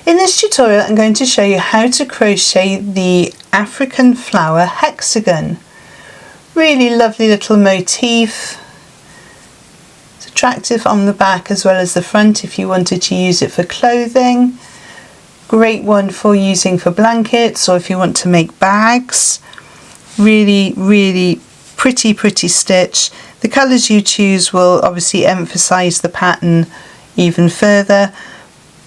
In this tutorial I'm going to show you how to crochet the African flower hexagon. Really lovely little motif. It's attractive on the back as well as the front if you wanted to use it for clothing. Great one for using for blankets or if you want to make bags. Really pretty stitch. The colours you choose will obviously emphasise the pattern even further,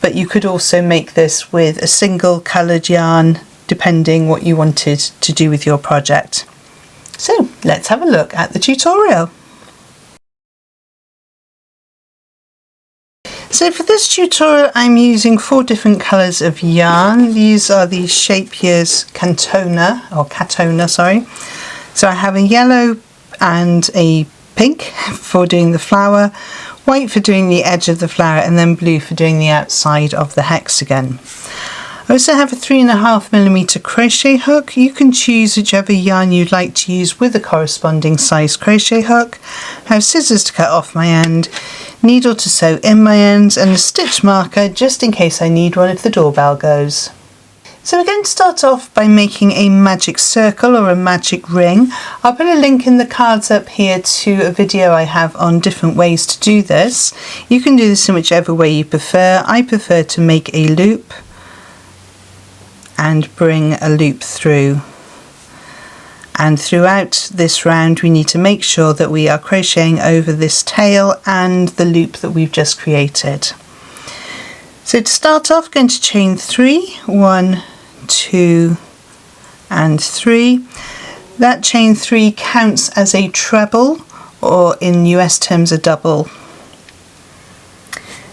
but you could also make this with a single coloured yarn depending what you wanted to do with your project. So let's have a look at the tutorial. So for this tutorial I'm using 4 different colours of yarn. These are the Shape Years Katona. So I have a yellow and a pink for doing the flower, white for doing the edge of the flower, and then blue for doing the outside of the hexagon. I also have a 3.5mm crochet hook. You can choose whichever yarn you'd like to use with a corresponding size crochet hook. I have scissors to cut off my end, needle to sew in my ends, and a stitch marker just in case I need one if the doorbell goes. So we're going to start off by making a magic circle or a magic ring. I'll put a link in the cards up here to a video I have on different ways to do this. You can do this in whichever way you prefer. I prefer to make a loop and bring a loop through. And throughout this round we need to make sure that we are crocheting over this tail and the loop that we've just created. So to start off, I'm going to chain 3, 1, 2 and 3. That chain 3 counts as a treble, or in US terms a double.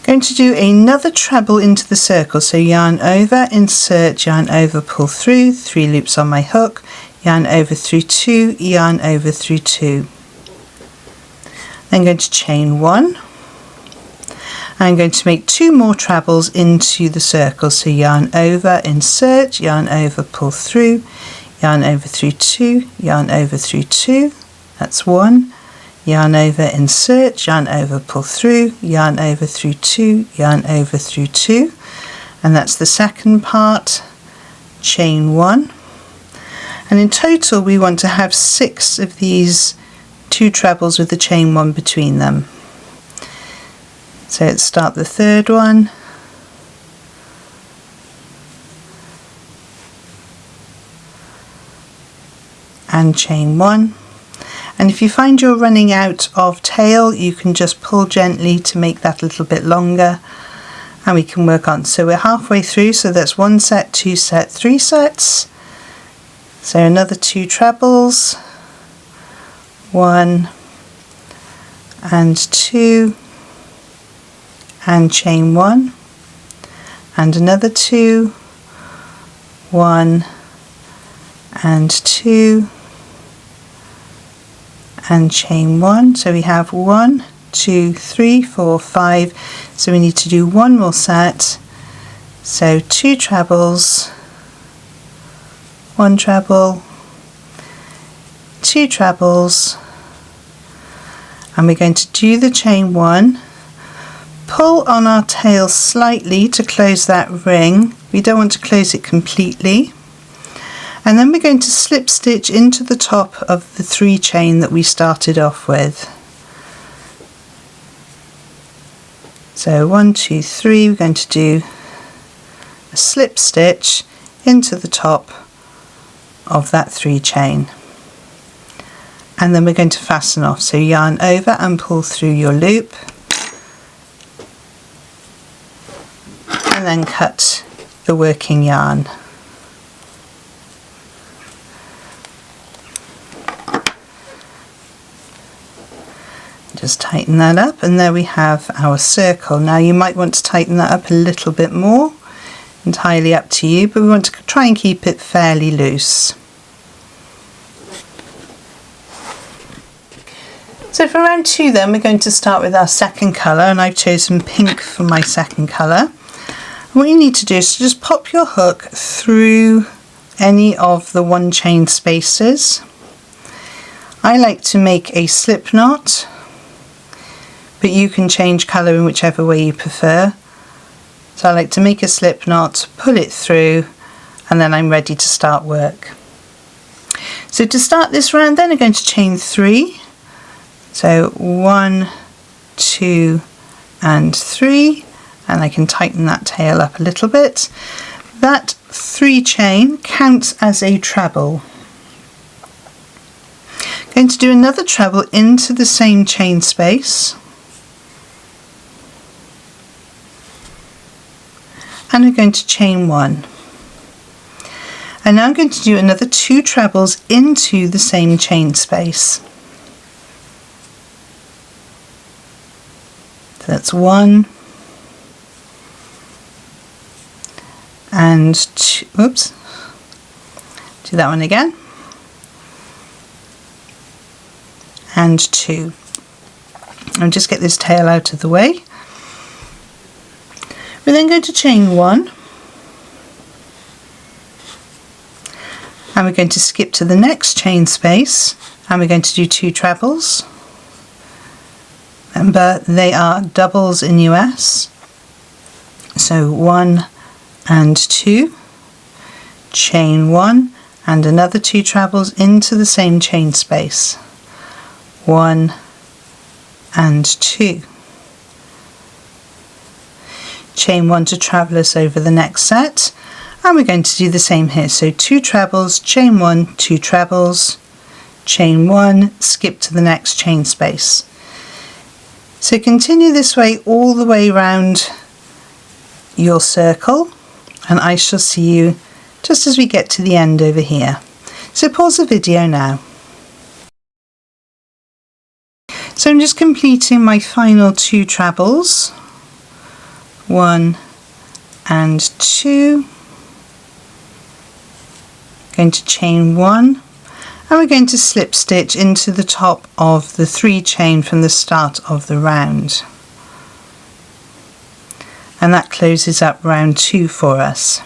Going to do another treble into the circle, so yarn over, insert, yarn over, pull through, 3 loops on my hook, yarn over through 2, yarn over through 2. Then going to chain 1. I'm going to make 2 more trebles into the circle, so yarn over, insert, yarn over, pull through, yarn over through 2, yarn over through 2, that's 1, yarn over, insert, yarn over, pull through, yarn over through 2, yarn over through 2, and that's the second part, chain 1, and in total we want to have 6 of these 2 trebles with the chain 1 between them. So let's start the third one, and chain 1, and if you find you're running out of tail you can just pull gently to make that a little bit longer and we can work on. So we're halfway through, so that's 1 set, 2 set, 3 sets, so another 2 trebles, 1 and 2 and chain 1 and another 2, 1 and 2 and chain 1. So we have 1, 2, 3, 4, 5, so we need to do 1 more set, so 2 trebles, 1 treble, 2 trebles, and we're going to do the chain 1, pull on our tail slightly to close that ring. We don't want to close it completely, and then we're going to slip stitch into the top of the 3 chain that we started off with. So 1, 2, 3, we're going to do a slip stitch into the top of that 3 chain, and then we're going to fasten off, so yarn over and pull through your loop, and then cut the working yarn. Just tighten that up, and there we have our circle. Now you might want to tighten that up a little bit more, entirely up to you, but we want to try and keep it fairly loose. So for round 2 then we're going to start with our second colour, and I've chosen pink for my second colour. What you need to do is to just pop your hook through any of the 1 chain spaces. I like to make a slip knot, but you can change colour in whichever way you prefer. So I like to make a slip knot, pull it through, and then I'm ready to start work. So to start this round then, I'm going to chain 3. So 1, 2 and 3, and I can tighten that tail up a little bit. That 3 chain counts as a treble. I'm going to do another treble into the same chain space, and I'm going to chain 1. And now I'm going to do another 2 trebles into the same chain space. So that's 1 and 2, oops, do that one again, and 2. I'll just get this tail out of the way. We're then going to chain 1, and we're going to skip to the next chain space, and we're going to do 2 trebles. Remember, they are doubles in US, so 1 and 2, chain 1 and another 2 trebles into the same chain space, 1 and 2. Chain 1 to travel us over the next set, and we're going to do the same here. So 2 trebles, chain 1, 2 trebles, chain 1, skip to the next chain space. So continue this way all the way around your circle, and I shall see you just as we get to the end over here. So pause the video now. So I'm just completing my final 2 trebles, 1 and 2, going to chain 1, and we're going to slip stitch into the top of the 3 chain from the start of the round, and that closes up round 2 for us.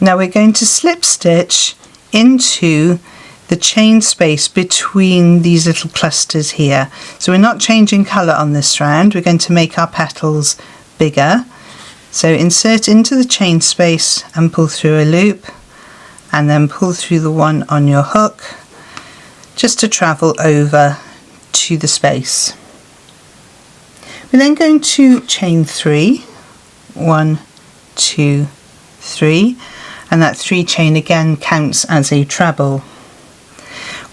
Now we're going to slip stitch into the chain space between these little clusters here. So we're not changing colour on this round, we're going to make our petals bigger. So insert into the chain space and pull through a loop, and then pull through the one on your hook just to travel over to the space. We're then going to chain 3, 1, 2, 3, and that 3 chain again counts as a treble.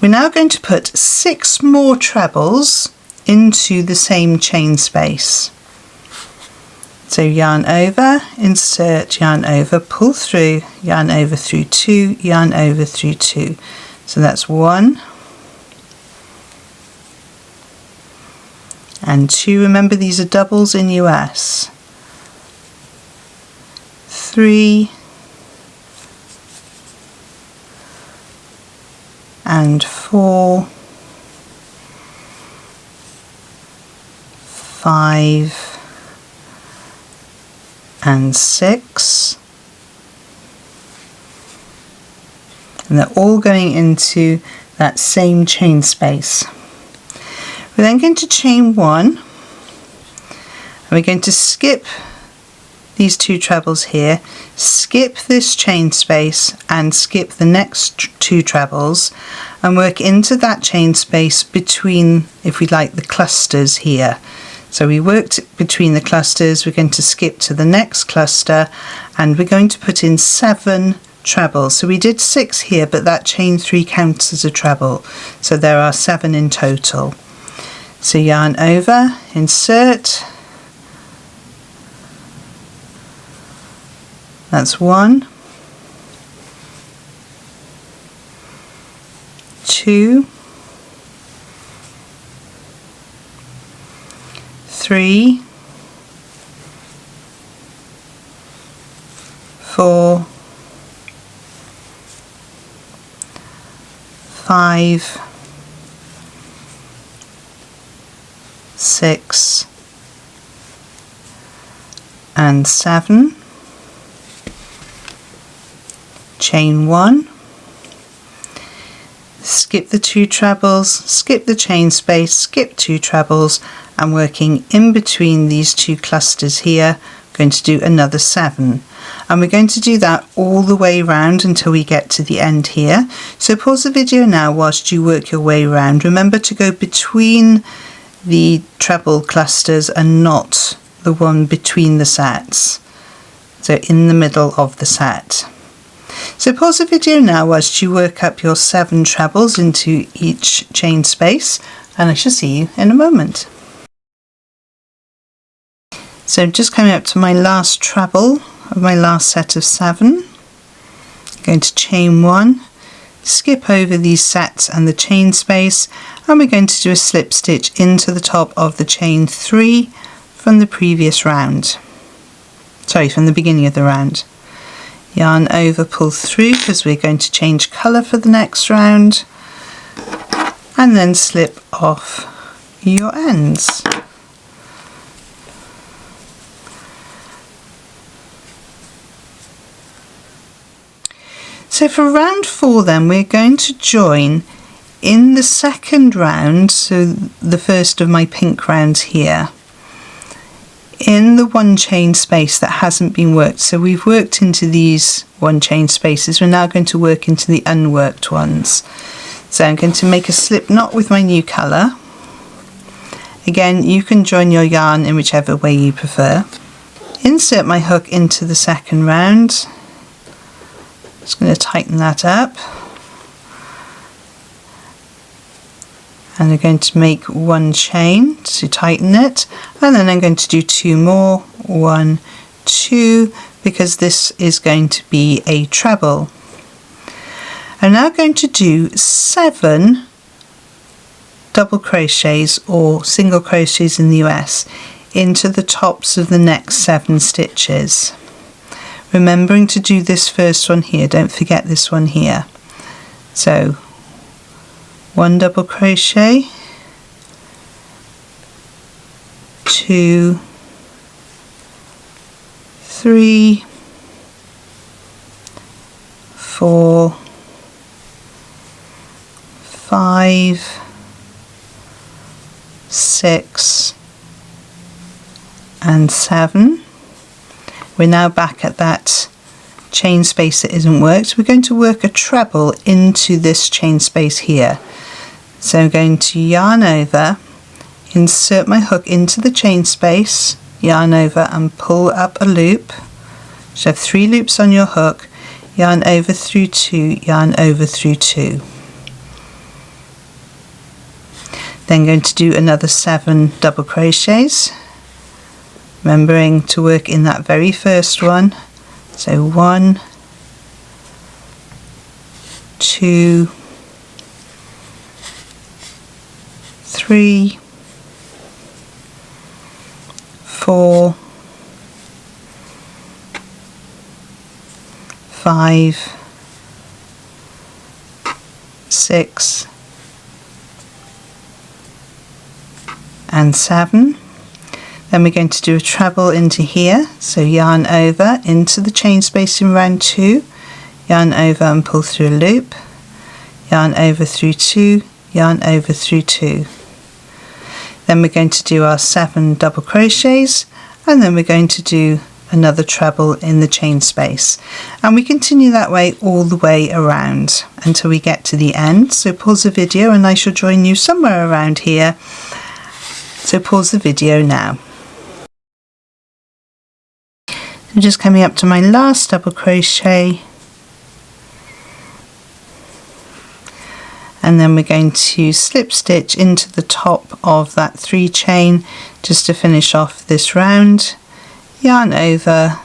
We're now going to put 6 more trebles into the same chain space. So yarn over, insert, yarn over, pull through, yarn over through 2, yarn over through 2. So that's 1 and 2. Remember, these are doubles in US. 3 and 4, 5 and 6, and they're all going into that same chain space. We're then going to chain 1, and we're going to skip these 2 trebles here, skip this chain space and skip the next 2 trebles, and work into that chain space between, if we like, the clusters here. So we worked between the clusters, we're going to skip to the next cluster, and we're going to put in 7 trebles. So we did 6 here, but that chain 3 counts as a treble, so there are 7 in total. So yarn over, insert, that's 1, 2, 3, 4, 5, 6 and 7. Chain 1, skip the 2 trebles, skip the chain space, skip 2 trebles, and working in between these 2 clusters here, going to do another 7, and we're going to do that all the way around until we get to the end here. So pause the video now whilst you work your way around. Remember to go between the treble clusters and not the one between the sets, so in the middle of the set. So pause the video now whilst you work up your 7 trebles into each chain space, and I shall see you in a moment. So just coming up to my last treble of my last set of 7, I'm going to chain 1, skip over these sets and the chain space, and we're going to do a slip stitch into the top of the chain 3 from the previous round. Sorry, from the beginning of the round. Yarn over, pull through because we're going to change colour for the next round, and then slip off your ends. So for round 4 then, we're going to join in the second round, so the first of my pink rounds here, in the 1 chain space that hasn't been worked. So we've worked into these 1 chain spaces, we're now going to work into the unworked ones. So I'm going to make a slip knot with my new colour. Again, you can join your yarn in whichever way you prefer. Insert my hook into the second round. Just going to tighten that up. And I'm going to make 1 chain to tighten it, and then I'm going to do 2 more, 1, 2, because this is going to be a treble. I'm now going to do 7 double crochets or single crochets in the US into the tops of the next 7 stitches. Remembering to do this first one here, don't forget this one here. So 1 double crochet, 2, 3, 4, 5, 6 and 7. We're now back at that chain space that isn't worked. We're going to work a treble into this chain space here. So I'm going to yarn over, insert my hook into the chain space, yarn over and pull up a loop. So have 3 loops on your hook, yarn over through 2, yarn over through 2. Then going to do another 7 double crochets, remembering to work in that very first one. So 1, 2, 3, 4, 5, 6 and 7. Then we're going to do a treble into here, so yarn over into the chain space in round 2, yarn over and pull through a loop, yarn over through 2, yarn over through 2. Then we're going to do our 7 double crochets, and then we're going to do another treble in the chain space, and we continue that way all the way around until we get to the end. So pause the video and I shall join you somewhere around here. So pause the video now. I'm just coming up to my last double crochet, and then we're going to slip stitch into the top of that 3 chain just to finish off this round, yarn over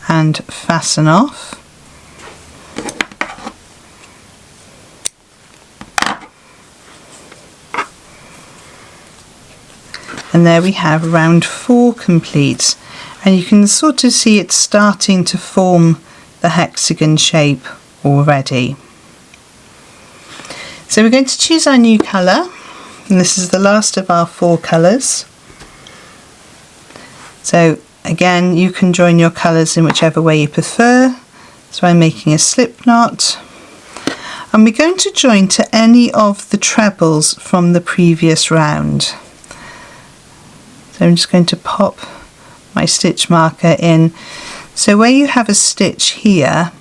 and fasten off. And there we have round 4 complete. And you can sort of see it starting to form the hexagon shape already. So we're going to choose our new colour, and this is the last of our 4 colours. So again, you can join your colours in whichever way you prefer. So I'm making a slip knot, and we're going to join to any of the trebles from the previous round. So I'm just going to pop my stitch marker in. So where you have a stitch here,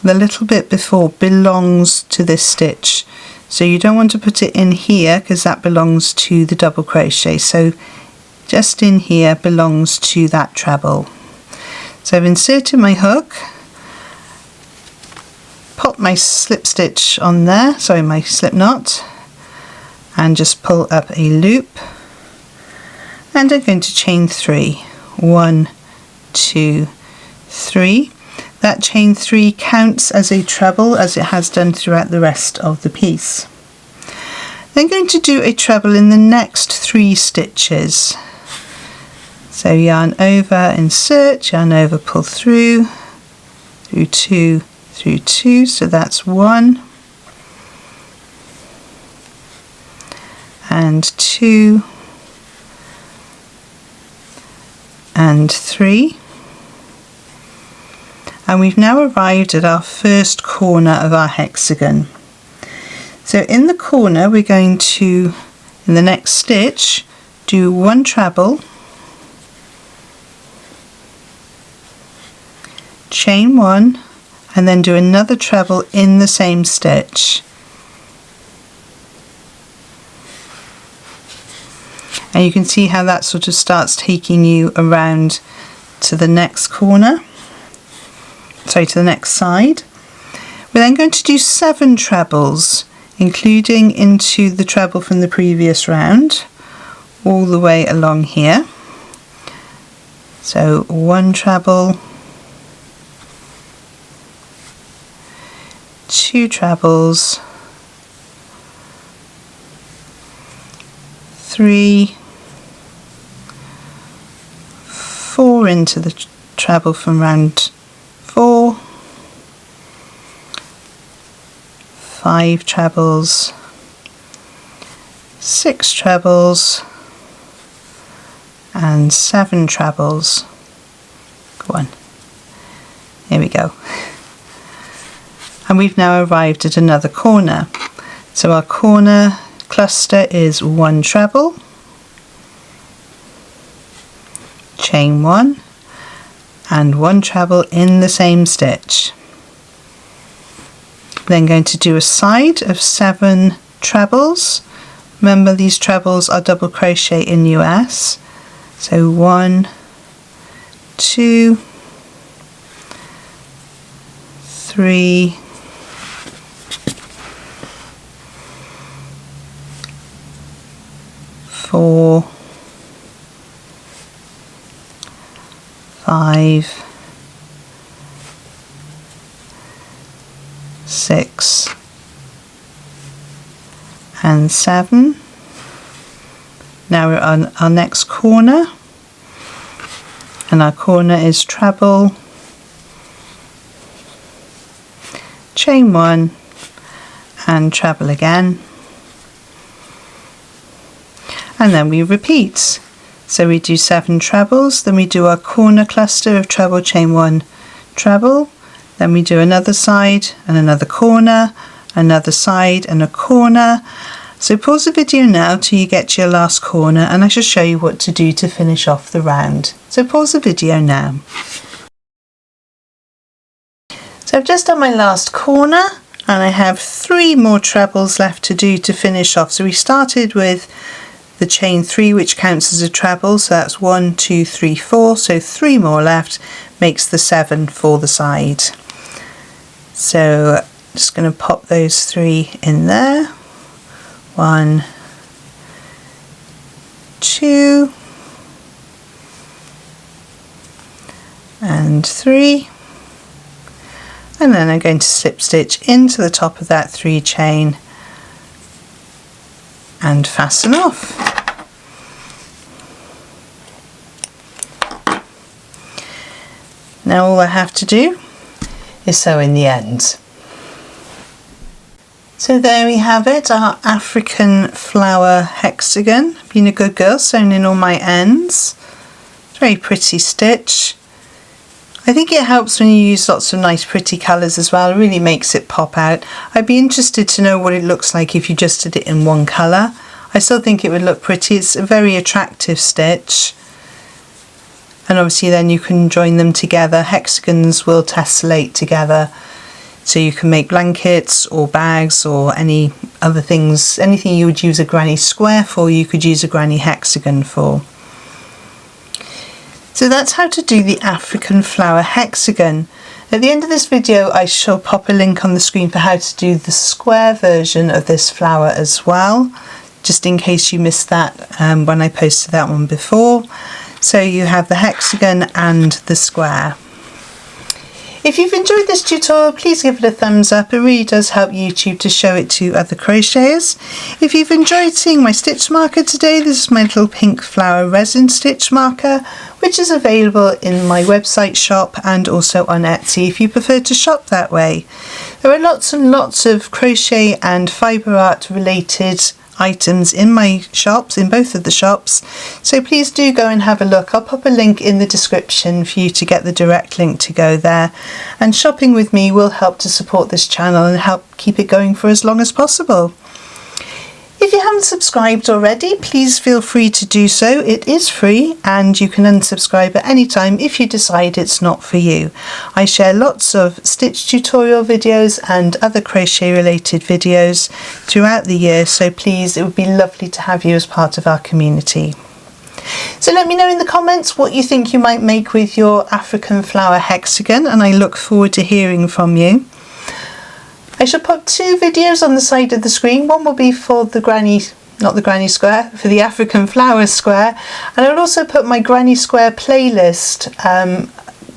the little bit before belongs to this stitch. So you don't want to put it in here because that belongs to the double crochet. So just in here belongs to that treble. So I've inserted my hook, pop my slip stitch on there, sorry, my slip knot, and just pull up a loop, and I'm going to chain 3. 1, 2, 3. That chain 3 counts as a treble as it has done throughout the rest of the piece. Then I'm going to do a treble in the next 3 stitches. So yarn over, insert, yarn over, pull through 2, through 2, so that's 1 and 2 and 3, and we've now arrived at our first corner of our hexagon. So in the corner we're going to, in the next stitch, do 1 treble, chain 1, and then do another treble in the same stitch. And you can see how that sort of starts taking you around to the next corner, sorry, to the next side. We're then going to do 7 trebles, including into the treble from the previous round, all the way along here. So 1 treble, 2 trebles, 3, 4 into the treble from round 4, 5 trebles, 6 trebles, and 7 trebles. Go on. Here we go. And we've now arrived at another corner. So our corner cluster is 1 treble, chain 1, and 1 treble in the same stitch. Then going to do a side of 7 trebles. Remember, these trebles are double crochet in US. So 1, 2, 3, 4, 5, 6, and 7. Now we're on our next corner, and our corner is treble, chain 1, and treble again, and then we repeat. So we do 7 trebles, then we do our corner cluster of treble, chain 1, treble, then we do another side and another corner, another side and a corner. So pause the video now till you get to your last corner, and I shall show you what to do to finish off the round. So pause the video now. So I've just done my last corner, and I have 3 more trebles left to do to finish off. So we started with the chain 3, which counts as a treble, so that's 1, 2, 3, 4, so 3 more left makes the 7 for the side. So just going to pop those 3 in there. 1, 2, and 3, and then I'm going to slip stitch into the top of that 3 chain and fasten off. Now all I have to do is sew in the ends. So there we have it, our African flower hexagon. Been a good girl, sewn in all my ends. Very pretty stitch. I think it helps when you use lots of nice pretty colours as well. It really makes it pop out. I'd be interested to know what it looks like if you just did it in one colour. I still think it would look pretty. It's a very attractive stitch. and obviously then you can join them together. Hexagons will tessellate together, so you can make blankets or bags or any other things. Anything you would use a granny square for, you could use a granny hexagon for. So that's how to do the African flower hexagon. At the end of this video I shall pop a link on the screen for how to do the square version of this flower as well, just in case you missed that when I posted that one before. So you have the hexagon and the square. If you've enjoyed this tutorial, please give it a thumbs up. It really does help YouTube to show it to other crocheters. If you've enjoyed seeing my stitch marker today, this is my little pink flower resin stitch marker, which is available in my website shop and also on Etsy if you prefer to shop that way. There are lots and lots of crochet and fibre art related items in my shops, in both of the shops, so please do go and have a look. I'll pop a link in the description for you to get the direct link to go there, and shopping with me will help to support this channel and help keep it going for as long as possible. If you haven't subscribed already, please feel free to do so. It is free and you can unsubscribe at any time if you decide it's not for you. I share lots of stitch tutorial videos and other crochet related videos throughout the year, so please, it would be lovely to have you as part of our community. So let me know in the comments what you think you might make with your African flower hexagon, and I look forward to hearing from you. I shall put two videos on the side of the screen. One will be for the granny, not the granny square, for the African flower square, and I'll also put my granny square playlist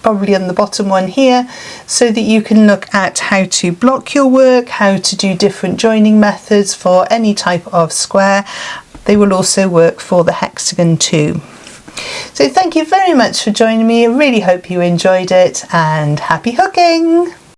probably on the bottom one here, so that you can look at how to block your work, how to do different joining methods for any type of square. They will also work for the hexagon too. So thank you very much for joining me. I really hope you enjoyed it, and happy hooking!